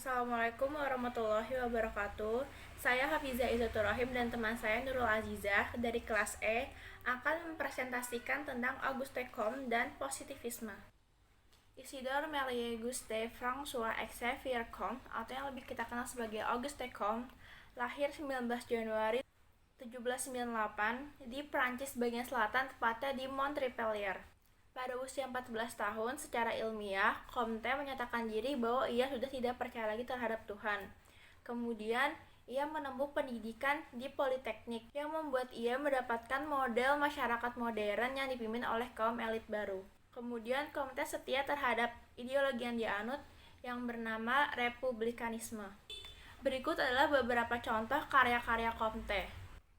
Assalamualaikum warahmatullahi wabarakatuh. Saya Hafizah Izzatur Rahim dan teman saya Nurul Azizah dari kelas E akan mempresentasikan tentang Auguste Comte dan positivisme. Isidore Méliès Gustave François Xavier Comte atau yang lebih kita kenal sebagai Auguste Comte lahir 19 Januari 1798 di Prancis bagian selatan, tepatnya di Montpellier. Pada usia 14 tahun, secara ilmiah, Comte menyatakan diri bahwa ia sudah tidak percaya lagi terhadap Tuhan. Kemudian, ia menempuh pendidikan di Politeknik yang membuat ia mendapatkan model masyarakat modern yang dipimpin oleh kaum elit baru. Kemudian, Comte setia terhadap ideologi yang dianut yang bernama republikanisme. Berikut adalah beberapa contoh karya-karya Comte.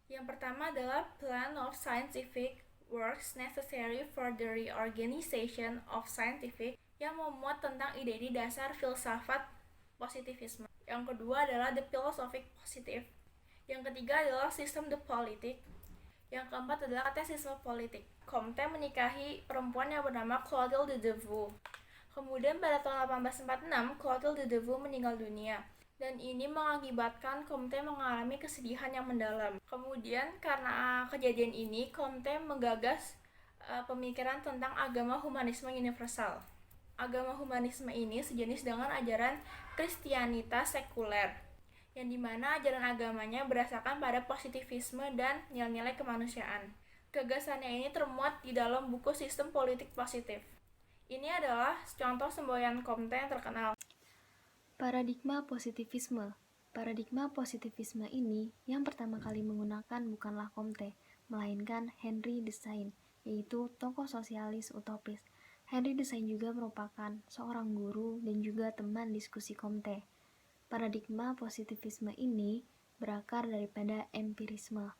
Yang pertama adalah Plan of Scientific Works Necessary for the Reorganization of Scientific yang memuat tentang ide-ide dasar filsafat positivisme. Yang kedua adalah The Philosophic Positive. Yang ketiga adalah System the Politic. Yang keempat adalah Katekisme Politik. Comte menikahi perempuan yang bernama Clotilde de Devaux. Kemudian pada tahun 1846, Clotilde de Devaux meninggal dunia. Dan ini mengakibatkan Comte mengalami kesedihan yang mendalam. Kemudian karena kejadian ini, Comte menggagas pemikiran tentang agama humanisme universal. Agama humanisme ini sejenis dengan ajaran Kristianitas sekuler, yang dimana ajaran agamanya berdasarkan pada positivisme dan nilai-nilai kemanusiaan. Gagasannya ini termuat di dalam buku Sistem Politik Positif. Ini adalah contoh semboyan Comte yang terkenal. Paradigma positivisme. Paradigma positivisme ini yang pertama kali menggunakan bukanlah Comte, melainkan Henri de Saint, yaitu tokoh sosialis utopis. Henri de Saint juga merupakan seorang guru dan juga teman diskusi Comte. Paradigma positivisme ini berakar daripada empirisme.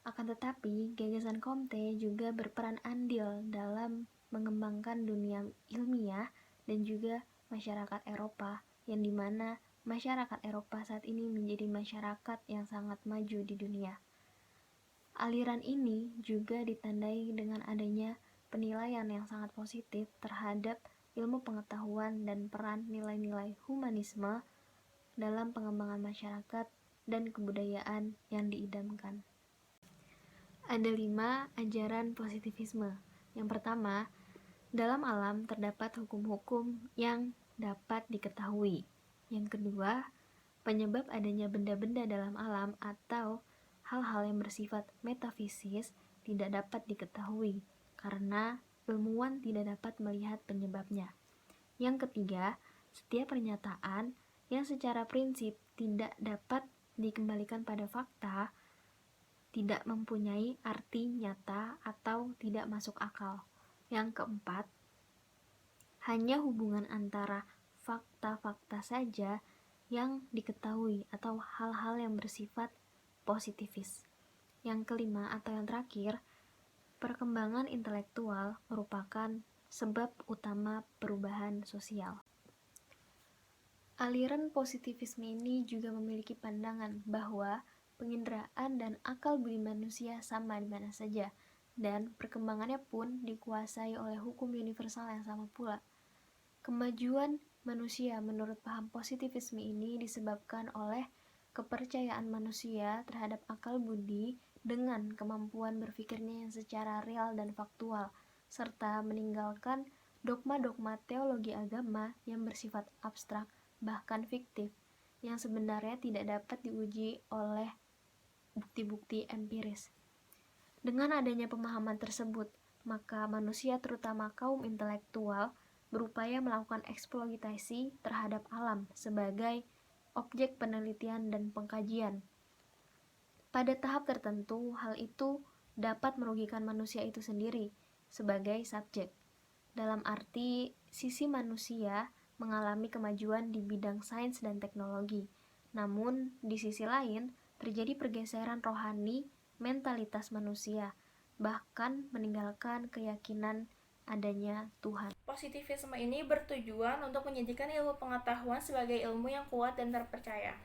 Akan tetapi, gagasan Comte juga berperan andil dalam mengembangkan dunia ilmiah dan juga masyarakat Eropa, yang dimana masyarakat Eropa saat ini menjadi masyarakat yang sangat maju di dunia. Aliran ini juga ditandai dengan adanya penilaian yang sangat positif terhadap ilmu pengetahuan dan peran nilai-nilai humanisme dalam pengembangan masyarakat dan kebudayaan yang diidamkan. Ada 5 ajaran positivisme. Yang pertama, dalam alam terdapat hukum-hukum yang dapat diketahui. Yang kedua, penyebab adanya benda-benda dalam alam atau hal-hal yang bersifat metafisis tidak dapat diketahui karena ilmuwan tidak dapat melihat penyebabnya. Yang ketiga, setiap pernyataan yang secara prinsip tidak dapat dikembalikan pada fakta tidak mempunyai arti nyata atau tidak masuk akal. Yang keempat, hanya hubungan antara fakta-fakta saja yang diketahui atau hal-hal yang bersifat positifis. Yang kelima atau yang terakhir, perkembangan intelektual merupakan sebab utama perubahan sosial. Aliran positivisme ini juga memiliki pandangan bahwa penginderaan dan akal budi manusia sama di mana saja, dan perkembangannya pun dikuasai oleh hukum universal yang sama pula. Kemajuan manusia menurut paham positivisme ini disebabkan oleh kepercayaan manusia terhadap akal budi dengan kemampuan berpikirnya yang secara real dan faktual, serta meninggalkan dogma-dogma teologi agama yang bersifat abstrak, bahkan fiktif, yang sebenarnya tidak dapat diuji oleh bukti-bukti empiris. Dengan adanya pemahaman tersebut, maka manusia terutama kaum intelektual berupaya melakukan eksploitasi terhadap alam sebagai objek penelitian dan pengkajian. Pada tahap tertentu, hal itu dapat merugikan manusia itu sendiri sebagai subjek. Dalam arti, sisi manusia mengalami kemajuan di bidang sains dan teknologi. Namun, di sisi lain, terjadi pergeseran rohani mentalitas manusia, bahkan meninggalkan keyakinan adanya Tuhan. Positivisme ini bertujuan untuk menjadikan ilmu pengetahuan sebagai ilmu yang kuat dan terpercaya.